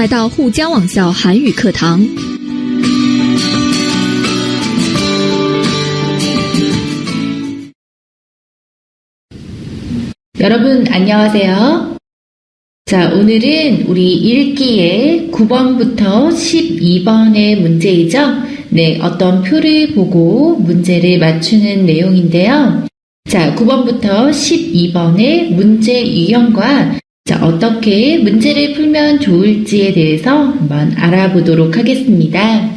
来到沪江网校韩语课堂。 여러분 안녕하세요. 자, 오늘은 우리 읽기의 9번부터 12번의 문제이죠. 네, 어떤 표를 보고 문제를 맞추는 내용인데요. 자, 9번부터 12번의 문제 유형과 어떻게 문제를 풀면 좋을지에 대해서 한번 알아보도록 하겠습니다.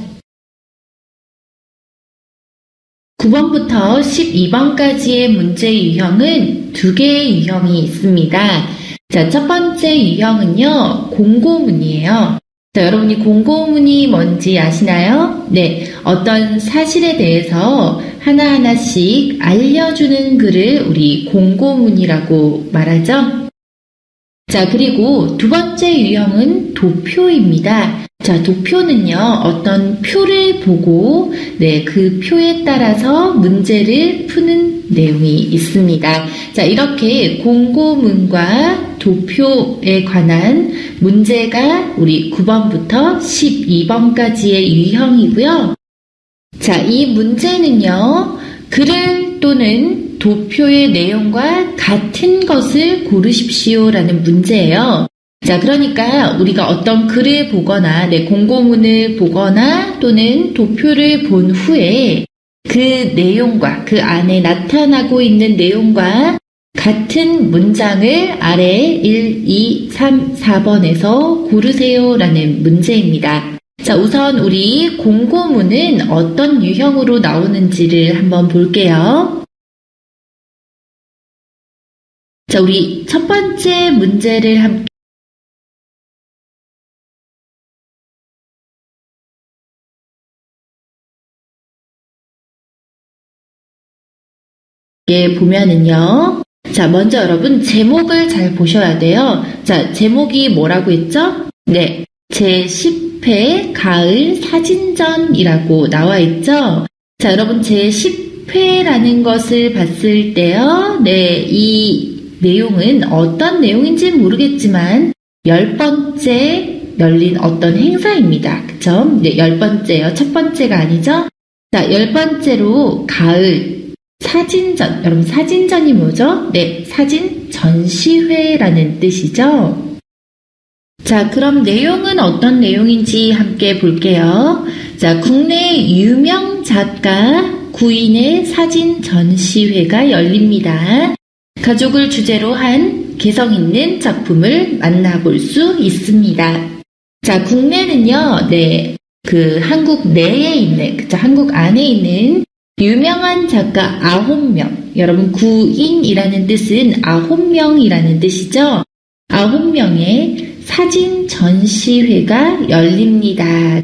9번부터 12번까지의 문제 유형은 두 개의 유형이 있습니다. 자, 첫 번째 유형은요, 공고문이에요. 자, 여러분이 공고문이 뭔지 아시나요? 네, 어떤 사실에 대해서 하나하나씩 알려주는 글을 우리 공고문이라고 말하죠. 자, 그리고 두 번째 유형은 도표입니다. 자, 도표는요, 어떤 표를 보고, 네, 그 표에 따라서 문제를 푸는 내용이 있습니다. 자, 이렇게 공고문과 도표에 관한 문제가 우리 9번부터 12번까지의 유형이고요. 자, 이 문제는요, 글을 또는 도표의 내용과 같은 것을 고르십시오라는 문제예요. 자, 그러니까 우리가 어떤 글을 보거나, 네, 공고문을 보거나 또는 도표를 본 후에 그 내용과 그 안에 나타나고 있는 내용과 같은 문장을 아래 1, 2, 3, 4번에서 고르세요라는 문제입니다. 자, 우선 우리 공고문은 어떤 유형으로 나오는지를 한번 볼게요. 자, 우리 첫 번째 문제를 함께 보면은요. 자, 먼저 여러분 제목을 잘 보셔야 돼요. 자, 제목이 뭐라고 했죠? 네, 제10회 가을 사진전이라고 나와 있죠. 자, 여러분 제10회라는 것을 봤을 때요. 네, 이 내용은 어떤 내용인지 모르겠지만 10번째 열린 어떤 행사입니다. 그쵸? 네, 10번째요. 첫 번째가 아니죠? 자, 10번째로 가을 사진전. 여러분 사진전이 뭐죠? 네, 사진 전시회라는 뜻이죠. 자, 그럼 내용은 어떤 내용인지 함께 볼게요. 자, 국내 유명 작가 9인의 사진 전시회가 열립니다. 가족을 주제로 한 개성 있는 작품을 만나볼 수 있습니다. 자, 국내는요, 네, 그 한국 내에 있는, 그쵸, 한국 안에 있는 유명한 작가 9명. 여러분 9인이라는 뜻은 9명이라는 뜻이죠. 9명의 사진 전시회가 열립니다.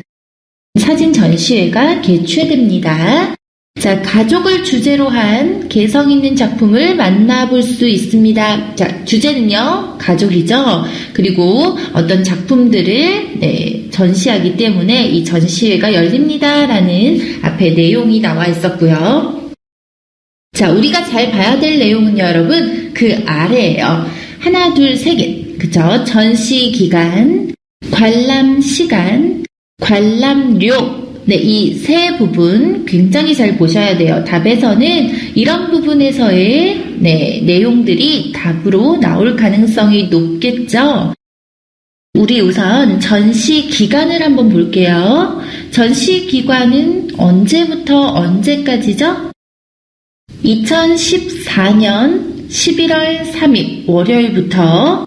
사진 전시회가 개최됩니다. 자, 가족을 주제로 한 개성 있는 작품을 만나볼 수 있습니다. 자, 주제는요, 가족이죠. 그리고 어떤 작품들을, 네, 전시하기 때문에 이 전시회가 열립니다. 라는 앞에 내용이 나와 있었고요. 자, 우리가 잘 봐야 될 내용은요, 여러분, 그 아래에요. 하나, 둘, 세 개. 그쵸? 전시 기간, 관람 시간, 관람료. 네, 이 세 부분 굉장히 잘 보셔야 돼요. 답에서는 이런 부분에서의, 네, 내용들이 답으로 나올 가능성이 높겠죠? 우리 우선 전시 기간을 한번 볼게요. 전시 기간은 언제부터 언제까지죠? 2014년 11월 3일 월요일부터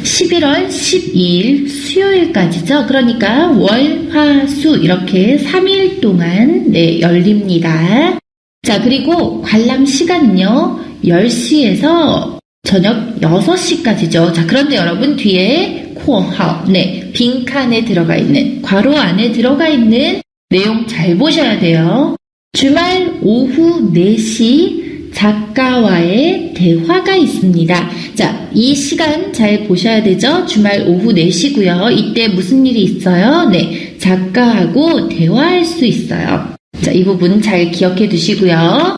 11월 12일 수요일까지죠. 그러니까 월, 화, 수 이렇게 3일 동안, 네, 열립니다. 자, 그리고 관람 시간은요, 10시에서 저녁 6시까지죠. 자, 그런데 여러분 뒤에 코하오, 네, 빈칸에 들어가 있는, 괄호 안에 들어가 있는 내용 잘 보셔야 돼요. 주말 오후 4시 작가와의 대화가 있습니다. 자, 이 시간 잘 보셔야 되죠? 주말 오후 4시고요. 이때 무슨 일이 있어요? 네, 작가하고 대화할 수 있어요. 자, 이 부분 잘 기억해 두시고요.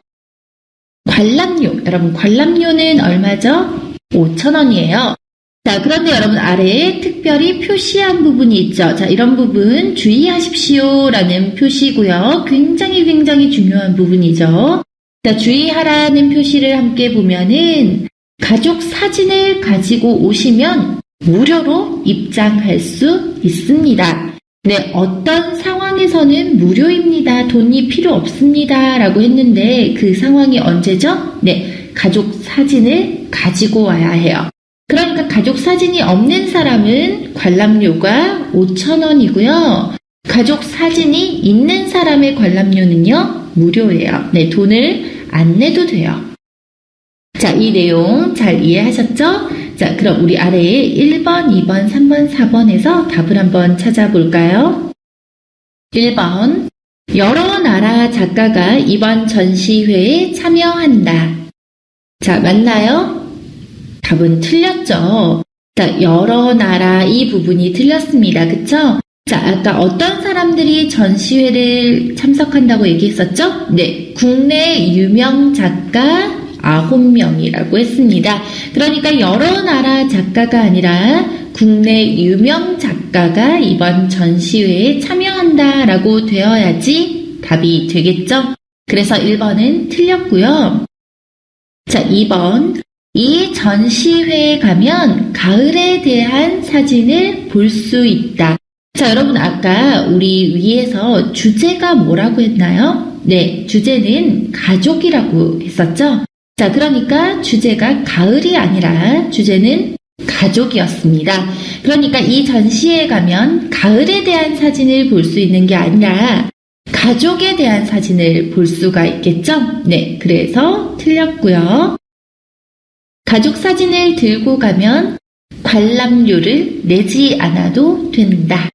관람료, 여러분 관람료는 얼마죠? 5,000원이에요. 자, 그런데 여러분 아래에 특별히 표시한 부분이 있죠. 자, 이런 부분 주의하십시오 라는 표시고요. 굉장히 중요한 부분이죠. 자, 주의하라는 표시를 함께 보면은 가족 사진을 가지고 오시면 무료로 입장할 수 있습니다. 네, 어떤 상황에서는 무료입니다. 돈이 필요 없습니다. 라고 했는데 그 상황이 언제죠? 네, 가족 사진을 가지고 와야 해요. 그러니까 가족 사진이 없는 사람은 관람료가 5,000원이고요. 가족 사진이 있는 사람의 관람료는요, 무료예요. 네, 돈을 안 내도 돼요. 자, 이 내용 잘 이해하셨죠? 자, 그럼 우리 아래에 1번, 2번, 3번, 4번에서 답을 한번 찾아볼까요? 1번, 여러 나라 작가가 이번 전시회에 참여한다. 자, 맞나요? 답은 틀렸죠. 자, 여러 나라 이 부분이 틀렸습니다. 그쵸? 자, 아까 어떤 사람들이 전시회를 참석한다고 얘기했었죠? 네, 국내 유명 작가 9명이라고 했습니다. 그러니까 여러 나라 작가가 아니라 국내 유명 작가가 이번 전시회에 참여한다라고 되어야지 답이 되겠죠? 그래서 1번은 틀렸고요. 자, 2번. 이 전시회에 가면 가을에 대한 사진을 볼 수 있다. 자, 여러분 아까 우리 위에서 주제가 뭐라고 했나요? 네, 주제는 가족이라고 했었죠? 자, 그러니까 주제가 가을이 아니라 주제는 가족이었습니다. 그러니까 이 전시회에 가면 가을에 대한 사진을 볼 수 있는 게 아니라 가족에 대한 사진을 볼 수가 있겠죠? 네, 그래서 틀렸고요. 가족 사진을 들고 가면 관람료를 내지 않아도 된다.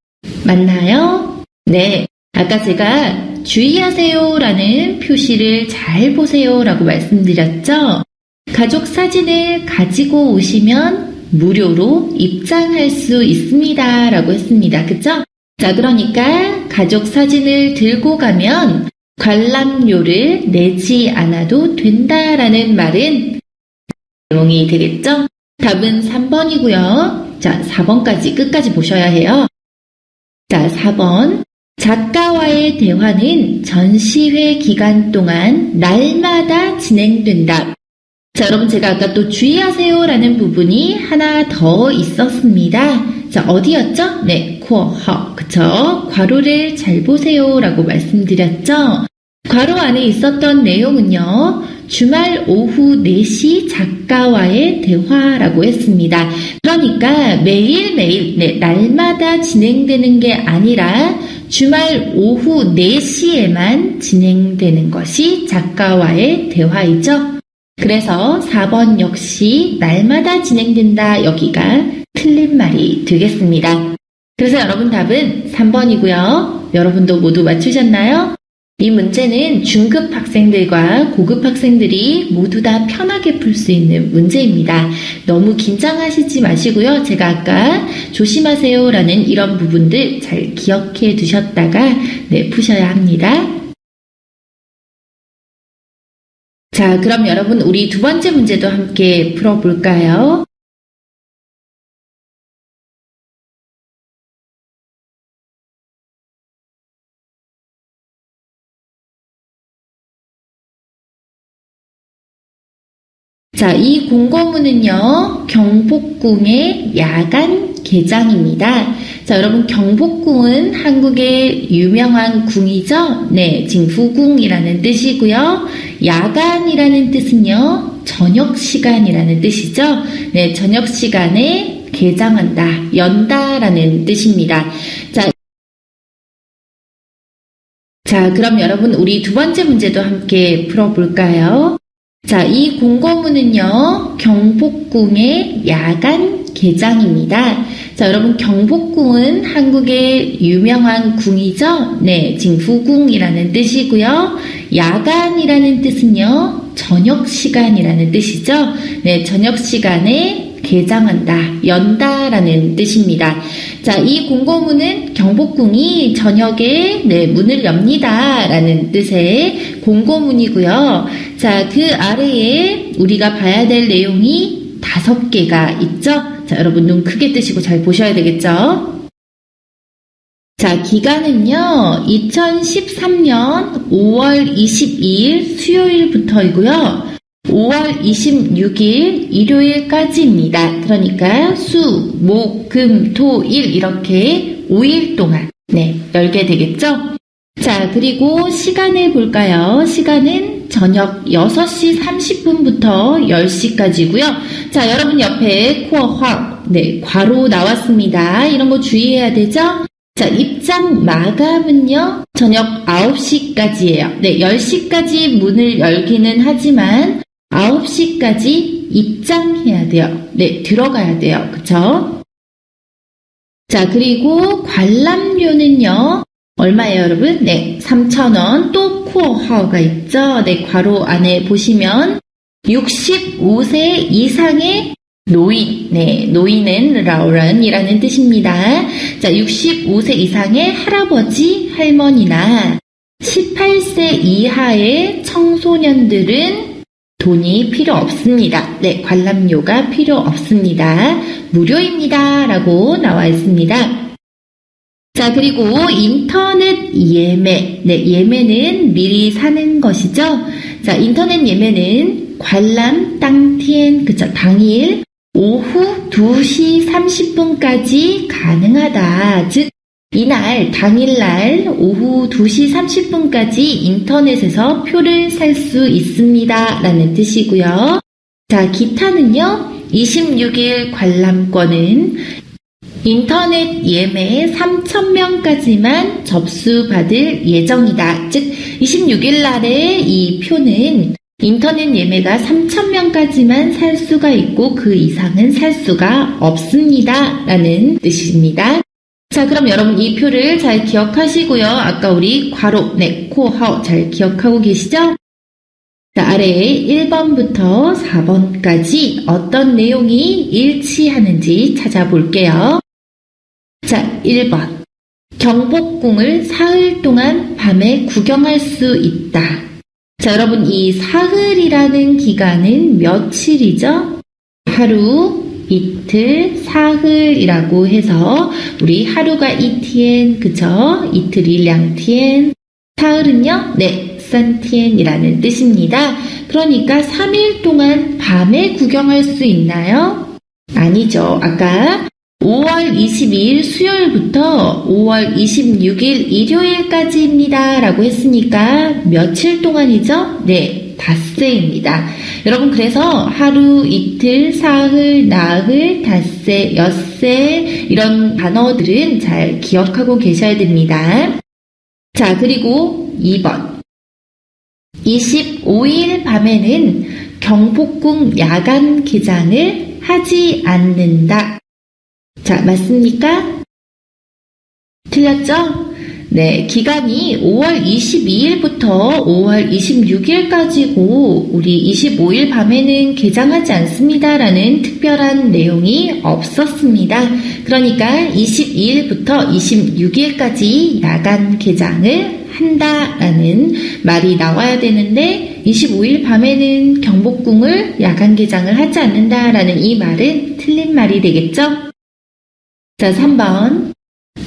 맞나요? 네, 아까 제가 주의하세요 라는 표시를 잘 보세요 라고 말씀드렸죠? 가족 사진을 가지고 오시면 무료로 입장할 수 있습니다 라고 했습니다. 그쵸? 자, 그러니까 가족 사진을 들고 가면 관람료를 내지 않아도 된다라는 말은 내용이 되겠죠? 답은 3번이고요. 자, 4번까지 끝까지 보셔야 해요. 자, 4번. 작가와의 대화는 전시회 기간 동안 날마다 진행된다. 자, 여러분 제가 아까 또 주의하세요 라는 부분이 하나 더 있었습니다. 자, 어디였죠? 네, 括号. 그쵸? 괄호를 잘 보세요 라고 말씀드렸죠? 괄호 안에 있었던 내용은요, 주말 오후 4시 작가와의 대화라고 했습니다. 그러니까 매일매일, 네, 날마다 진행되는 게 아니라 주말 오후 4시에만 진행되는 것이 작가와의 대화이죠. 그래서 4번 역시 날마다 진행된다, 여기가 틀린 말이 되겠습니다. 그래서 여러분 답은 3번이고요. 여러분도 모두 맞추셨나요? 이 문제는 중급 학생들과 고급 학생들이 모두 다 편하게 풀 수 있는 문제입니다. 너무 긴장하시지 마시고요. 제가 아까 조심하세요 라는 이런 부분들 잘 기억해 두셨다가 네, 푸셔야 합니다. 자, 그럼 여러분 우리 두 번째 문제도 함께 풀어볼까요? 자, 이 공고문은요, 경복궁의 야간 개장입니다. 자, 여러분 경복궁은 한국의 유명한 궁이죠? 네, 징후궁이라는 뜻이고요. 야간이라는 뜻은요, 저녁 시간이라는 뜻이죠? 네, 저녁 시간에 개장한다, 연다라는 뜻입니다. 자, 그럼 여러분 우리 두 번째 문제도 함께 풀어볼까요? 자, 이 공고문은요, 경복궁의 야간 개장입니다. 자, 여러분 경복궁은 한국의 유명한 궁이죠? 네, 징후궁이라는 뜻이고요. 야간이라는 뜻은요, 저녁 시간이라는 뜻이죠? 네, 저녁 시간에 개장한다, 연다라는 뜻입니다. 자, 이 공고문은 경복궁이 저녁에 네, 문을 엽니다 라는 뜻의 공고문이고요. 자, 그 아래에 우리가 봐야 될 내용이 5개가 있죠? 자, 여러분 눈 크게 뜨시고 잘 보셔야 되겠죠? 자, 기간은요, 2013년 5월 22일 수요일부터이고요. 5월 26일 일요일까지입니다. 그러니까 수, 목, 금, 토, 일 이렇게 5일 동안 열게 되겠죠? 자, 그리고 시간을 볼까요? 시간은 저녁 6시 30분부터 10시까지고요. 자, 여러분 옆에 코어화, 괄호 나왔습니다. 이런 거 주의해야 되죠? 자, 입장 마감은요, 저녁 9시까지예요. 10시까지 문을 열기는 하지만 9시까지 입장해야 돼요. 들어가야 돼요. 그쵸? 자, 그리고 관람료는요, 얼마예요, 여러분? 3,000원. 또 코어하우가 있죠? 괄호 안에 보시면 65세 이상의 노인, 노인은 라우런이라는 뜻입니다. 자, 65세 이상의 할아버지, 할머니나 18세 이하의 청소년들은 돈이 필요 없습니다. 관람료가 필요 없습니다. 무료입니다. 라고 나와 있습니다. 자, 그리고 인터넷 예매. 예매는 미리 사는 것이죠. 자, 인터넷 예매는 관람 당티엔, 당일 오후 2시 30분까지 가능하다. 즉, 이날, 당일날 오후 2시 30분까지 인터넷에서 표를 살 수 있습니다. 라는 뜻이고요. 자, 기타는요, 26일 관람권은 인터넷 예매 3,000명까지만 접수받을 예정이다. 즉, 26일 날에 이 표는 인터넷 예매가 3,000명까지만 살 수가 있고 그 이상은 살 수가 없습니다. 라는 뜻입니다. 자, 그럼 여러분 이 표를 잘 기억하시고요. 아까 우리 괄호, 코하오 잘 기억하고 계시죠? 자, 아래에 1번부터 4번까지 어떤 내용이 일치하는지 찾아볼게요. 자, 1번. 경복궁을 사흘 동안 밤에 구경할 수 있다. 자, 여러분 이 사흘이라는 기간은 며칠이죠? 하루, 이틀, 사흘이라고 해서 우리 하루가 이티엔, 그쵸? 이틀이 량티엔, 사흘은요? 3티엔이라는 뜻입니다. 그러니까 3일 동안 밤에 구경할 수 있나요? 아니죠. 아까 5월 22일 수요일부터 5월 26일 일요일까지입니다. 라고 했으니까 며칠 동안이죠? 닷새입니다. 여러분 그래서 하루, 이틀, 사흘, 나흘, 닷새, 엿새 이런 단어들은 잘 기억하고 계셔야 됩니다. 자, 그리고 2번. 25일 밤에는 경복궁 야간 개장을 하지 않는다. 자, 맞습니까? 틀렸죠? 기간이 5월 22일부터 5월 26일까지고 우리 25일 밤에는 개장하지 않습니다라는 특별한 내용이 없었습니다. 그러니까 22일부터 26일까지 야간 개장을 한다라는 말이 나와야 되는데 25일 밤에는 경복궁을 야간 개장을 하지 않는다라는 이 말은 틀린 말이 되겠죠? 자, 3번.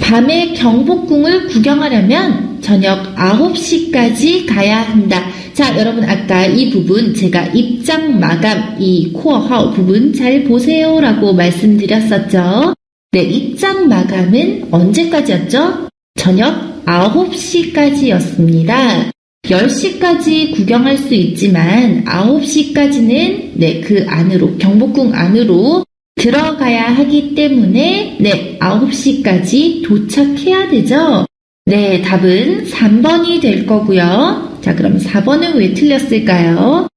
밤에 경복궁을 구경하려면 저녁 9시까지 가야 한다. 자, 여러분 아까 이 부분 제가 입장 마감 이 코어하우 부분 잘 보세요 라고 말씀드렸었죠. 입장 마감은 언제까지였죠? 저녁 9시까지였습니다. 10시까지 구경할 수 있지만 9시까지는 그 안으로 경복궁 안으로 들어가야 하기 때문에 9시까지 도착해야 되죠. 답은 3번이 될 거고요. 자, 그럼 4번은 왜 틀렸을까요?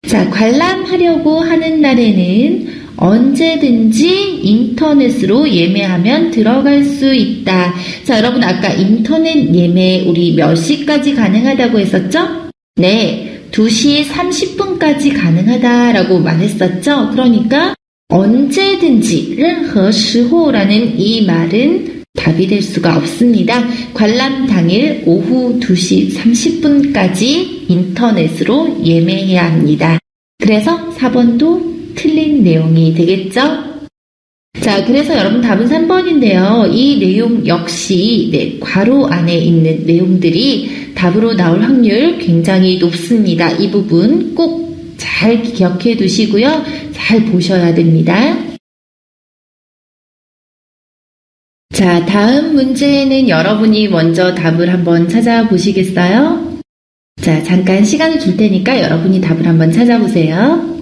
자, 관람하려고 하는 날에는 언제든지 인터넷으로 예매하면 들어갈 수 있다. 자, 여러분 아까 인터넷 예매 우리 몇 시까지 가능하다고 했었죠? 2시 30분까지 가능하다라고 말했었죠? 그러니까 언제든지 任何时候라는 이 말은 답이 될 수가 없습니다. 관람 당일 오후 2시 30분까지 인터넷으로 예매해야 합니다. 그래서 4번도 틀린 틀린 내용이 되겠죠? 자, 그래서 여러분 답은 3번인데요. 이 내용 역시 괄호 안에 있는 내용들이 답으로 나올 확률 굉장히 높습니다. 이 부분 꼭 잘 기억해 두시고요. 잘 보셔야 됩니다. 자, 다음 문제는 여러분이 먼저 답을 한번 찾아보시겠어요? 자, 잠깐 시간을 줄 테니까 여러분이 답을 한번 찾아보세요.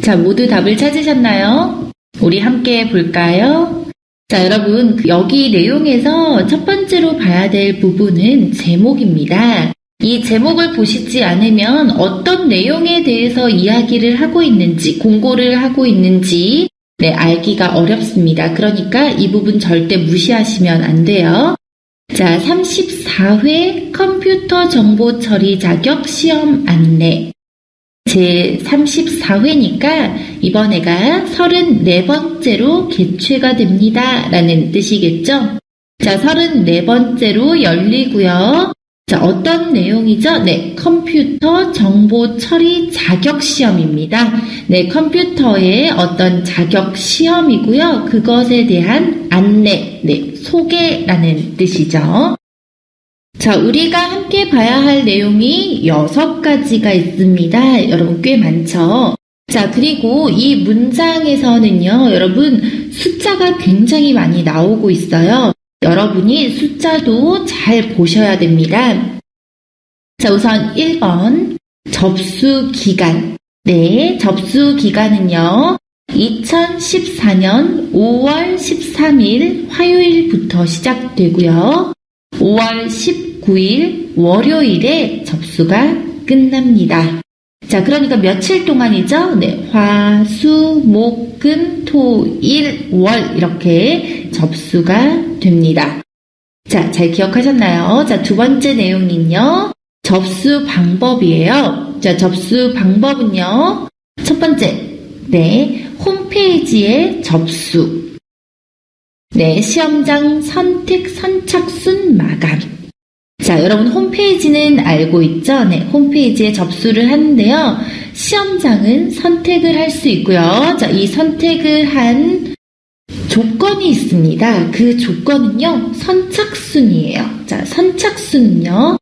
자, 모두 답을 찾으셨나요? 우리 함께 볼까요? 자, 여러분, 여기 내용에서 첫 번째로 봐야 될 부분은 제목입니다. 이 제목을 보시지 않으면 어떤 내용에 대해서 이야기를 하고 있는지, 공고를 하고 있는지 알기가 어렵습니다. 그러니까 이 부분 절대 무시하시면 안 돼요. 자, 34회 컴퓨터 정보 처리 자격 시험 안내. 제 34회니까 이번 해가 34번째로 개최가 됩니다. 라는 뜻이겠죠? 자, 34번째로 열리고요. 자, 어떤 내용이죠? 컴퓨터 정보 처리 자격 시험입니다. 컴퓨터의 어떤 자격 시험이고요. 그것에 대한 안내, 소개라는 뜻이죠. 자, 우리가 함께 봐야 할 내용이 6가지가 있습니다. 여러분 꽤 많죠? 자, 그리고 이 문장에서는요, 여러분 숫자가 굉장히 많이 나오고 있어요. 여러분이 숫자도 잘 보셔야 됩니다. 자, 우선 1번 접수 기간. 접수 기간은요, 2014년 5월 13일 화요일부터 시작되고요. 5월 19일 월요일에 접수가 끝납니다. 자, 그러니까 며칠 동안이죠? 화, 수, 목, 금, 토, 일, 월 이렇게 접수가 됩니다. 자, 잘 기억하셨나요? 자, 두 번째 내용은요. 접수 방법이에요. 자, 접수 방법은요. 첫 번째, 홈페이지에 접수. 시험장 선택 선착순 마감. 자, 여러분 홈페이지는 알고 있죠? 홈페이지에 접수를 하는데요. 시험장은 선택을 할 수 있고요. 자, 이 선택을 한 조건이 있습니다. 그 조건은요, 선착순이에요. 자, 선착순은요,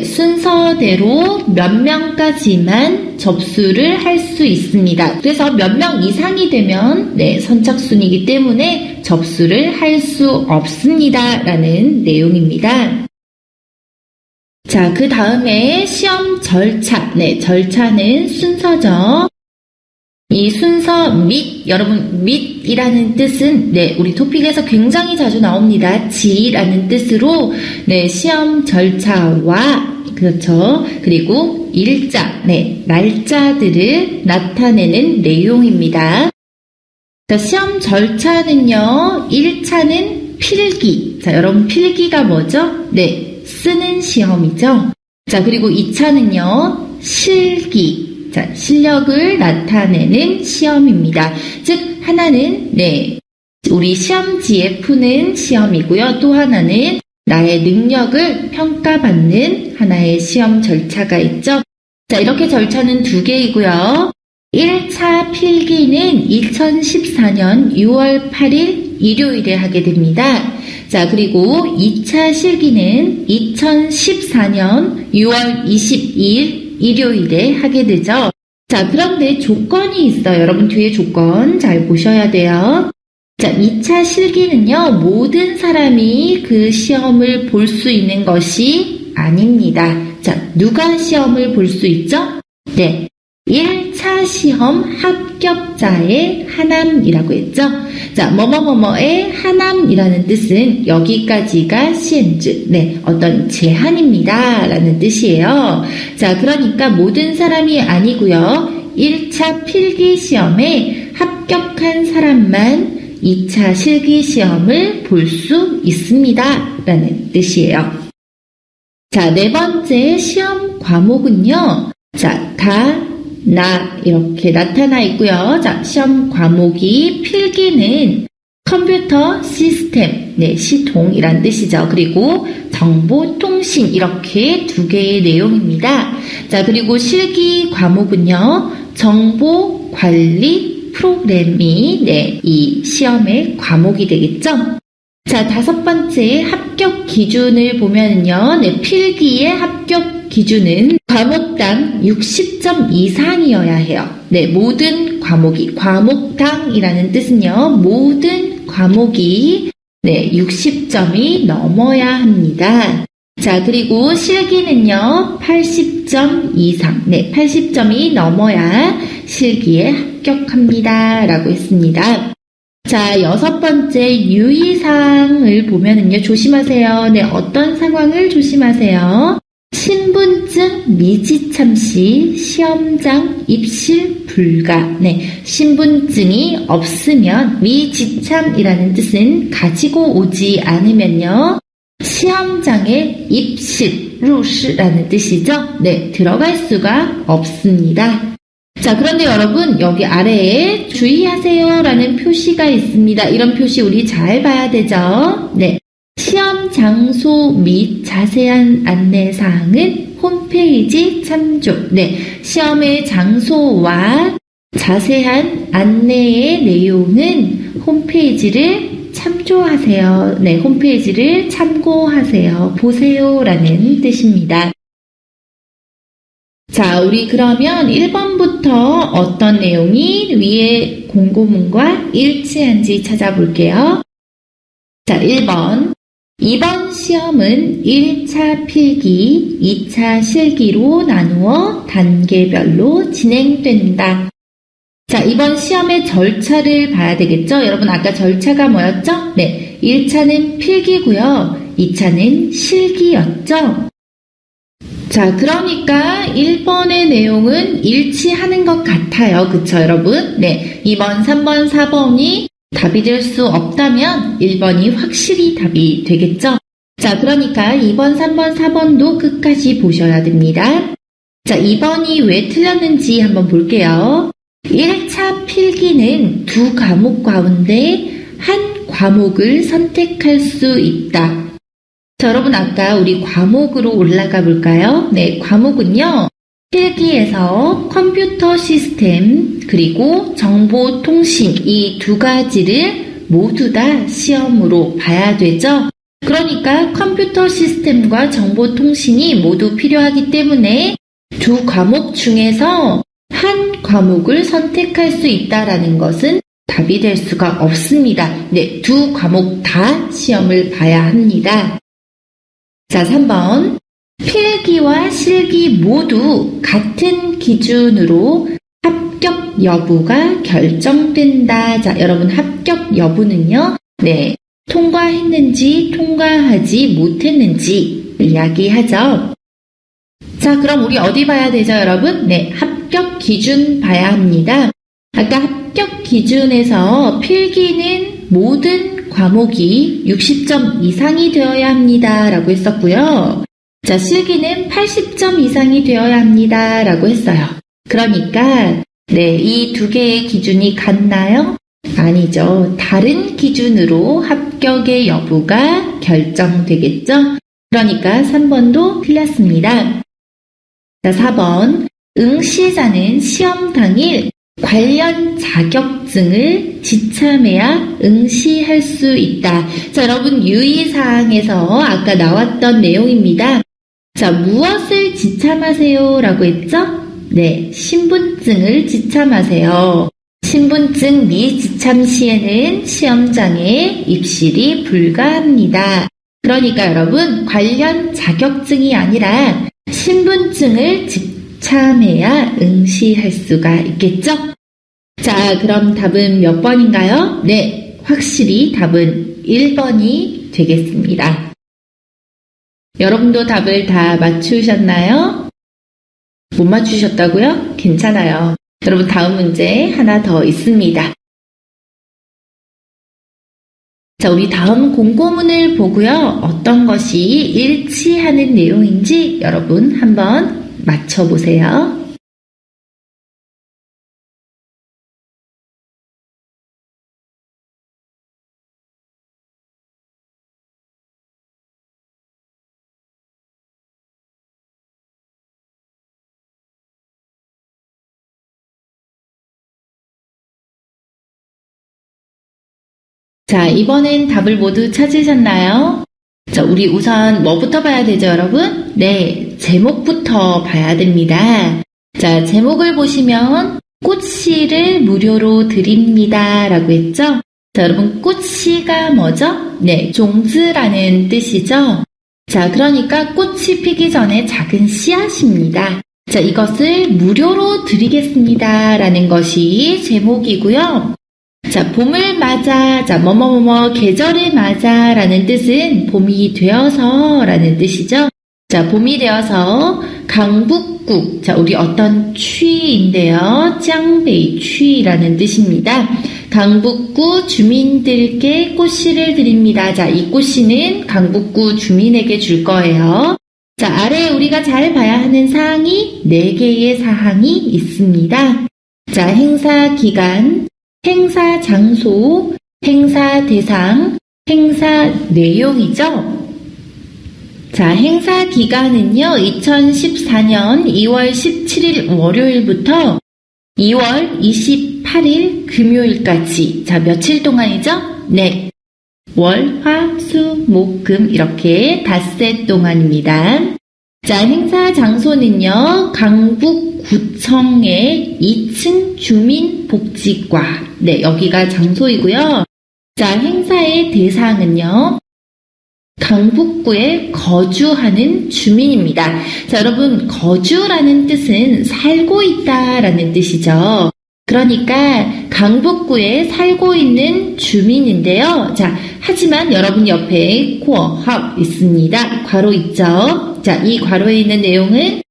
순서대로 몇 명까지만 접수를 할 수 있습니다. 그래서 몇 명 이상이 되면 선착순이기 때문에 접수를 할 수 없습니다. 라는 내용입니다. 자, 그 다음에 시험 절차. 절차는 순서죠. 이 순서 여러분 및이라는 뜻은 우리 토픽에서 굉장히 자주 나옵니다. 지라는 뜻으로 시험 절차와 그렇죠. 그리고 일자, 날짜들을 나타내는 내용입니다. 자, 시험 절차는요. 1차는 필기. 자, 여러분 필기가 뭐죠? 쓰는 시험이죠. 자, 그리고 2차는요. 실기. 자, 실력을 나타내는 시험입니다. 즉, 하나는, 우리 시험지에 푸는 시험이고요. 또 하나는 나의 능력을 평가받는 하나의 시험 절차가 있죠. 자, 이렇게 절차는 두 개이고요. 1차 필기는 2014년 6월 8일 일요일에 하게 됩니다. 자, 그리고 2차 실기는 2014년 6월 22일 일요일에 하게 되죠. 자, 그런데 조건이 있어요. 여러분 뒤에 조건 잘 보셔야 돼요. 자, 2차 실기는요, 모든 사람이 그 시험을 볼 수 있는 것이 아닙니다. 자, 누가 시험을 볼 수 있죠? 1차 시험 합격자의 하남이라고 했죠. 자, 뭐뭐뭐뭐의 하남이라는 뜻은 여기까지가 시엔즈, 어떤 제한입니다. 라는 뜻이에요. 자, 그러니까 모든 사람이 아니고요. 1차 필기 시험에 합격한 사람만 2차 실기 시험을 볼 수 있습니다. 라는 뜻이에요. 자, 네 번째 시험 과목은요. 자, 이렇게 나타나 있고요. 자, 시험 과목이 필기는 컴퓨터 시스템, 네, 시통이란 뜻이죠. 그리고 정보통신 이렇게 두 개의 내용입니다. 자, 그리고 실기 과목은요. 정보관리 프로그램이 네, 이 시험의 과목이 되겠죠. 자, 다섯 번째 합격 기준을 보면요. 네, 필기의 합격 기준은 과목당 60점 이상이어야 해요. 네, 모든 과목이, 과목당이라는 뜻은요. 모든 과목이 네, 60점이 넘어야 합니다. 자, 그리고 실기는요. 80점 이상, 네, 80점이 넘어야 실기에 합격합니다. 라고 했습니다. 자, 여섯 번째 유의사항을 보면은요. 조심하세요. 네, 어떤 상황을 조심하세요? 신분증 미지참 시 시험장 입실 불가. 네, 신분증이 없으면 미지참이라는 뜻은 가지고 오지 않으면요. 시험장에 입실, 루시라는 뜻이죠. 네, 들어갈 수가 없습니다. 자, 그런데 여러분 여기 아래에 주의하세요 라는 표시가 있습니다. 이런 표시 우리 잘 봐야 되죠. 네, 시험 장소 및 자세한 안내사항은 홈페이지 참조. 네, 시험의 장소와 자세한 안내의 내용은 홈페이지를 참조하세요. 네, 홈페이지를 참고하세요. 보세요 라는 뜻입니다. 자, 우리 그러면 1번부터 어떤 내용이 위에 공고문과 일치한지 찾아볼게요. 자, 1번. 이번 시험은 1차 필기, 2차 실기로 나누어 단계별로 진행된다. 자, 이번 시험의 절차를 봐야 되겠죠? 여러분 아까 절차가 뭐였죠? 네, 1차는 필기고요. 2차는 실기였죠? 자, 그러니까 1번의 내용은 일치하는 것 같아요. 그쵸, 여러분? 네, 2번, 3번, 4번이 답이 될 수 없다면 1번이 확실히 답이 되겠죠? 자, 그러니까 2번, 3번, 4번도 끝까지 보셔야 됩니다. 자, 2번이 왜 틀렸는지 한번 볼게요. 1차 필기는 두 과목 가운데 한 과목을 선택할 수 있다. 자, 여러분 아까 우리 과목으로 올라가 볼까요? 네, 과목은요. 필기에서 컴퓨터 시스템 그리고 정보통신 이 두 가지를 모두 다 시험으로 봐야 되죠. 그러니까 컴퓨터 시스템과 정보통신이 모두 필요하기 때문에 두 과목 중에서 한 과목을 선택할 수 있다라는 것은 답이 될 수가 없습니다. 네, 두 과목 다 시험을 봐야 합니다. 자, 3번. 필기와 실기 모두 같은 기준으로 합격 여부가 결정된다. 자, 여러분 합격 여부는요. 네, 통과했는지 통과하지 못했는지 이야기하죠. 자, 그럼 우리 어디 봐야 되죠, 여러분? 네, 합격 기준 봐야 합니다. 아까 합격 기준에서 필기는 모든 과목이 60점 이상이 되어야 합니다. 라고 했었고요. 자, 실기는 80점 이상이 되어야 합니다. 라고 했어요. 그러니까, 네, 이 두 개의 기준이 같나요? 아니죠. 다른 기준으로 합격의 여부가 결정되겠죠? 그러니까 3번도 틀렸습니다. 자, 4번. 응시자는 시험 당일 관련 자격증을 지참해야 응시할 수 있다. 자, 여러분 유의사항에서 아까 나왔던 내용입니다. 자, 무엇을 지참하세요? 라고 했죠? 네, 신분증을 지참하세요. 신분증 미지참 시에는 시험장에 입실이 불가합니다. 그러니까 여러분 관련 자격증이 아니라 신분증을 지참해야 응시할 수가 있겠죠? 자, 그럼 답은 몇 번인가요? 네, 확실히 답은 1번이 되겠습니다. 여러분도 답을 다 맞추셨나요? 못 맞추셨다고요? 괜찮아요. 여러분 다음 문제 하나 더 있습니다. 자, 우리 다음 공고문을 보고요. 어떤 것이 일치하는 내용인지 여러분 한번 맞춰보세요. 자, 이번엔 답을 모두 찾으셨나요? 자, 우리 우선 뭐부터 봐야 되죠, 여러분? 네, 제목부터 봐야 됩니다. 자, 제목을 보시면 꽃씨를 무료로 드립니다 라고 했죠? 자, 여러분 꽃씨가 뭐죠? 네, 종즈라는 뜻이죠? 자, 그러니까 꽃이 피기 전에 작은 씨앗입니다. 자, 이것을 무료로 드리겠습니다 라는 것이 제목이고요. 자, 봄을 맞아, 자, 뭐뭐뭐뭐 계절을 맞아 라는 뜻은 봄이 되어서 라는 뜻이죠. 자, 봄이 되어서 강북구, 자, 우리 어떤 취인데요. 짱베이 취라는 뜻입니다. 강북구 주민들께 꽃씨를 드립니다. 자, 이 꽃씨는 강북구 주민에게 줄 거예요. 자, 아래 우리가 잘 봐야 하는 사항이 4개의 사항이 있습니다. 자, 행사 기간, 행사 장소, 행사 대상, 행사 내용이죠. 자, 행사 기간은요, 2014년 2월 17일 월요일부터 2월 28일 금요일까지. 자, 며칠 동안이죠? 네. 월, 화, 수, 목, 금 이렇게 닷새 동안입니다. 자, 행사 장소는요, 강북구청의 2층 주민복지과. 네, 여기가 장소이고요. 자, 행사의 대상은요, 강북구에 거주하는 주민입니다. 자, 여러분, 거주라는 뜻은 살고 있다라는 뜻이죠. 그러니까 강북구에 살고 있는 주민인데요. 자, 하지만 여러분 옆에 코어합 있습니다. 괄호 있죠. 자, 이 괄호에 있는 내용은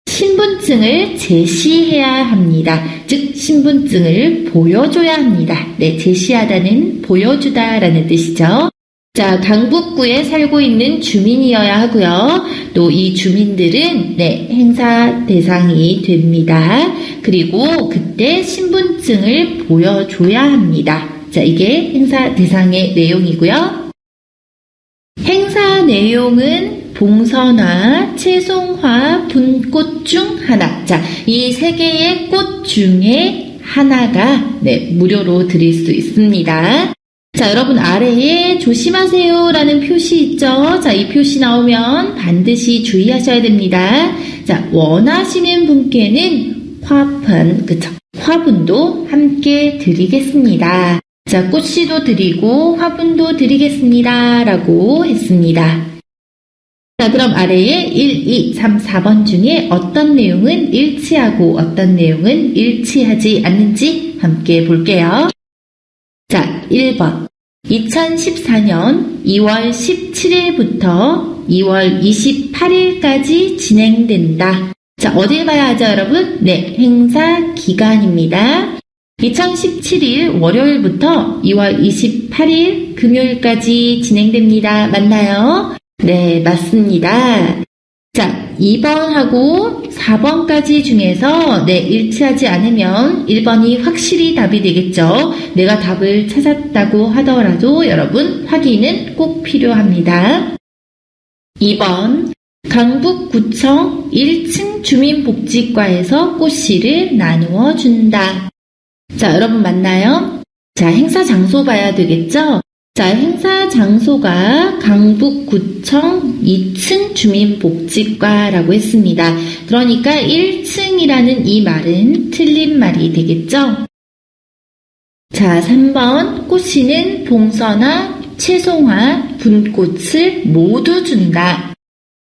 신분증을 제시해야 합니다. 즉, 신분증을 보여줘야 합니다. 네, 제시하다는 보여주다라는 뜻이죠. 자, 강북구에 살고 있는 주민이어야 하고요. 또 이 주민들은 네, 행사 대상이 됩니다. 그리고 그때 신분증을 보여줘야 합니다. 자, 이게 행사 대상의 내용이고요. 행사 내용은 봉선화, 채송화, 분꽃 중 하나. 자, 이 3개의 꽃 중에 하나가 네, 무료로 드릴 수 있습니다. 자, 여러분 아래에 조심하세요 라는 표시 있죠? 자, 이 표시 나오면 반드시 주의하셔야 됩니다. 자, 원하시는 분께는 화분, 그쵸? 화분도 함께 드리겠습니다. 자, 꽃씨도 드리고 화분도 드리겠습니다 라고 했습니다. 자, 그럼 아래에 1, 2, 3, 4번 중에 어떤 내용은 일치하고 어떤 내용은 일치하지 않는지 함께 볼게요. 자, 1번. 2014년 2월 17일부터 2월 28일까지 진행된다. 자, 어딜 봐야 하죠, 여러분? 네, 행사 기간입니다. 2017일 월요일부터 2월 28일 금요일까지 진행됩니다. 맞나요? 네, 맞습니다. 자, 2번하고 4번까지 중에서 네, 일치하지 않으면 1번이 확실히 답이 되겠죠. 내가 답을 찾았다고 하더라도 여러분 확인은 꼭 필요합니다. 2번 강북구청 1층 주민복지과에서 꽃씨를 나누어 준다. 자, 여러분 맞나요? 자, 행사 장소 봐야 되겠죠? 자, 행사 장소가 강북구청 2층 주민복지과라고 했습니다. 그러니까 1층이라는 이 말은 틀린 말이 되겠죠? 자, 3번 꽃씨는 봉선화, 채송화, 분꽃을 모두 준다.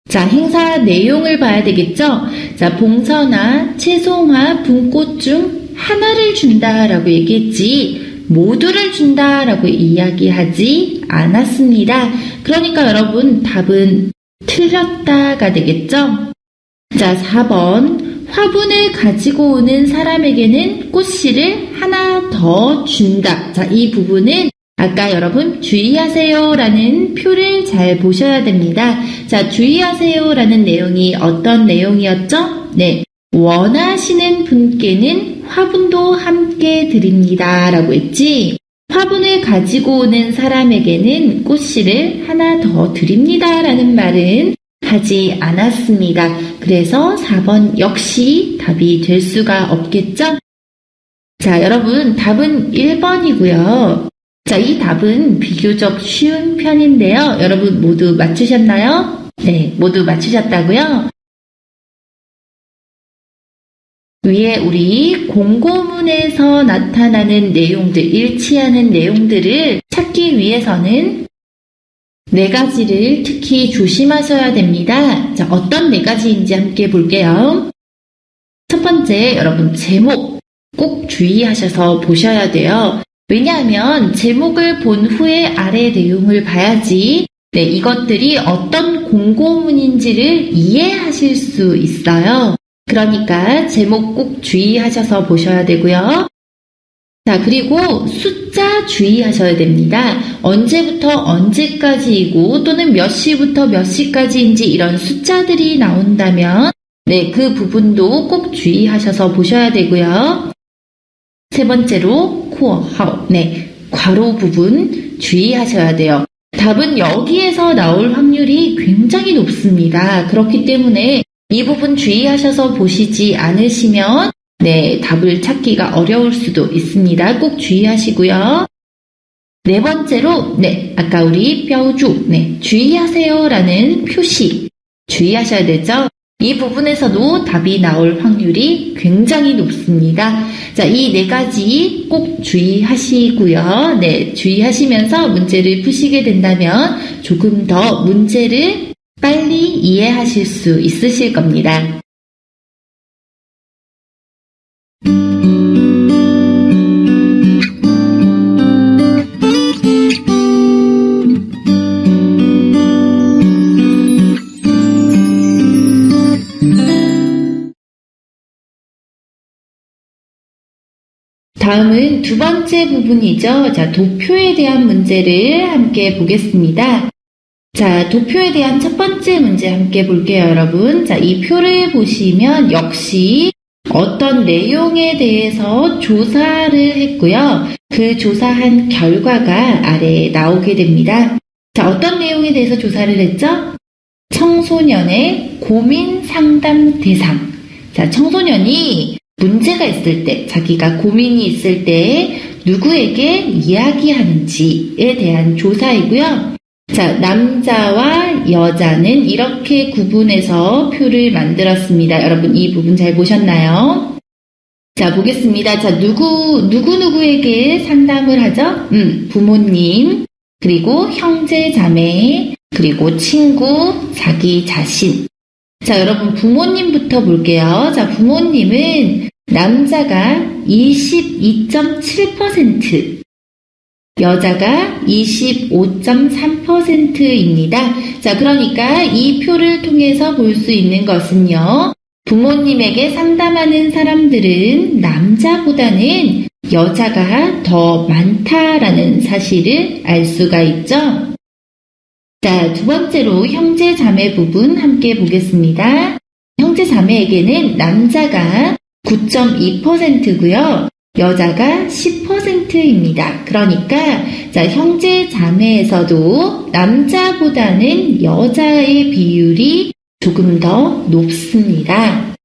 자, 행사 내용을 봐야 되겠죠? 자, 봉선화, 채송화, 분꽃 중 하나를 준다라고 얘기했지 모두를 준다라고 이야기하지 않았습니다. 그러니까 여러분 답은 틀렸다가 되겠죠? 자, 4번 화분을 가지고 오는 사람에게는 꽃씨를 하나 더 준다. 자, 이 부분은 아까 여러분 주의하세요 라는 표를 잘 보셔야 됩니다. 자, 주의하세요 라는 내용이 어떤 내용이었죠? 네, 원하시는 분께는 화분도 함께 드립니다 라고 했지, 화분을 가지고 오는 사람에게는 꽃씨를 하나 더 드립니다 라는 말은 하지 않았습니다. 그래서 4번 역시 답이 될 수가 없겠죠? 자, 여러분 답은 1번이고요. 자, 이 답은 비교적 쉬운 편인데요. 여러분 모두 맞추셨나요? 네, 모두 맞추셨다고요? 위에 우리 공고문에서 나타나는 내용들, 일치하는 내용들을 찾기 위해서는 4가지를 특히 조심하셔야 됩니다. 자, 어떤 4가지인지 함께 볼게요. 첫 번째, 여러분 제목 꼭 주의하셔서 보셔야 돼요. 왜냐하면 제목을 본 후에 아래 내용을 봐야지 이것들이 어떤 공고문인지를 이해하실 수 있어요. 그러니까 제목 꼭 주의하셔서 보셔야 되고요. 자, 그리고 숫자 주의하셔야 됩니다. 언제부터 언제까지이고 또는 몇 시부터 몇 시까지인지 이런 숫자들이 나온다면 그 부분도 꼭 주의하셔서 보셔야 되고요. 세 번째로 코어하우, 괄호 부분 주의하셔야 돼요. 답은 여기에서 나올 확률이 굉장히 높습니다. 그렇기 때문에 이 부분 주의하셔서 보시지 않으시면 답을 찾기가 어려울 수도 있습니다. 꼭 주의하시고요. 네 번째로 아까 우리 뼈주 주의하세요 라는 표시 주의하셔야 되죠. 이 부분에서도 답이 나올 확률이 굉장히 높습니다. 자, 이 4가지 꼭 주의하시고요. 주의하시면서 문제를 푸시게 된다면 조금 더 문제를 빨리 이해하실 수 있으실 겁니다. 다음은 두 번째 부분이죠. 자, 도표에 대한 문제를 함께 보겠습니다. 자, 도표에 대한 첫 번째 문제 함께 볼게요, 여러분. 자, 이 표를 보시면 역시 어떤 내용에 대해서 조사를 했고요. 그 조사한 결과가 아래에 나오게 됩니다. 자, 어떤 내용에 대해서 조사를 했죠? 청소년의 고민 상담 대상. 자, 청소년이 문제가 있을 때, 자기가 고민이 있을 때 누구에게 이야기하는지에 대한 조사이고요. 자, 남자와 여자는 이렇게 구분해서 표를 만들었습니다. 여러분 이 부분 잘 보셨나요? 자, 보겠습니다. 자, 누구에게 상담을 하죠? 부모님, 그리고 형제, 자매, 그리고 친구, 자기 자신. 자, 여러분 부모님부터 볼게요. 자, 부모님은 남자가 22.7%, 여자가 25.3%입니다. 자, 그러니까 이 표를 통해서 볼 수 있는 것은요. 부모님에게 상담하는 사람들은 남자보다는 여자가 더 많다라는 사실을 알 수가 있죠. 자, 두 번째로 형제 자매 부분 함께 보겠습니다. 형제 자매에게는 남자가 9.2%고요. 여자가 10%입니다. 그러니까 자, 형제 자매에서도 남자보다는 여자의 비율이 조금 더 높습니다.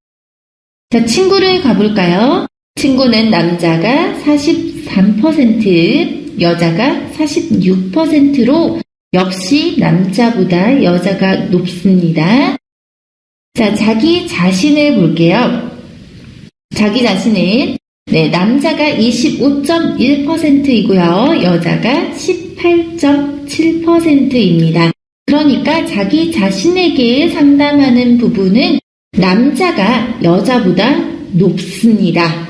자, 친구를 가볼까요? 친구는 남자가 43%, 여자가 46%로 역시 남자보다 여자가 높습니다. 자, 자기 자신을 볼게요. 자기 자신은 남자가 25.1%이고요. 여자가 18.7%입니다. 그러니까 자기 자신에게 상담하는 부분은 남자가 여자보다 높습니다.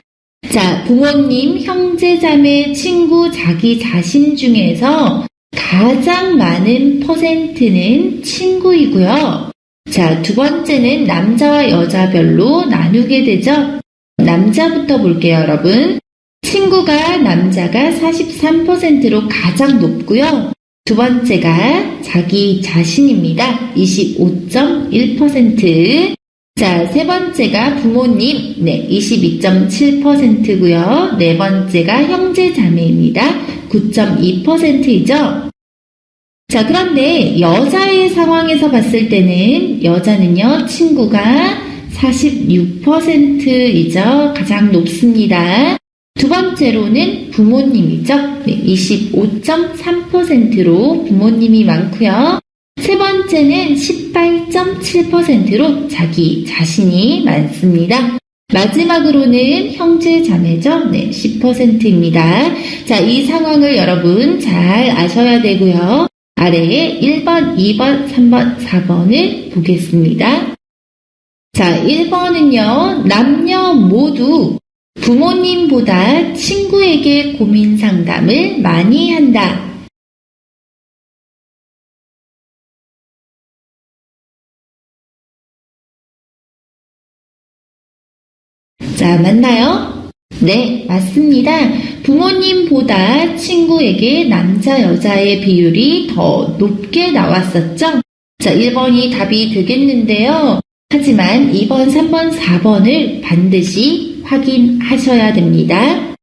자, 부모님, 형제, 자매, 친구, 자기 자신 중에서 가장 많은 퍼센트는 친구이고요. 자, 두 번째는 남자와 여자별로 나누게 되죠. 남자부터 볼게요, 여러분. 친구가 남자가 43%로 가장 높고요. 두 번째가 자기 자신입니다. 25.1%. 자, 세 번째가 부모님, 22.7%고요. 네 번째가 형제 자매입니다. 9.2%이죠. 자, 그런데 여자의 상황에서 봤을 때는 여자는요, 친구가 46%이죠. 가장 높습니다. 두 번째로는 부모님이죠. 네, 25.3%로 부모님이 많고요. 세 번째는 18.7%로 자기 자신이 많습니다. 마지막으로는 형제 자매죠. 네, 10%입니다. 자, 이 상황을 여러분 잘 아셔야 되고요. 아래에 1번, 2번, 3번, 4번을 보겠습니다. 자, 1번은요. 남녀 모두 부모님보다 친구에게 고민 상담을 많이 한다. 자, 맞나요? 네, 맞습니다. 부모님보다 친구에게 남자, 여자의 비율이 더 높게 나왔었죠? 자, 1번이 답이 되겠는데요. 하지만 2번, 3번, 4번을 반드시 확인하셔야 됩니다.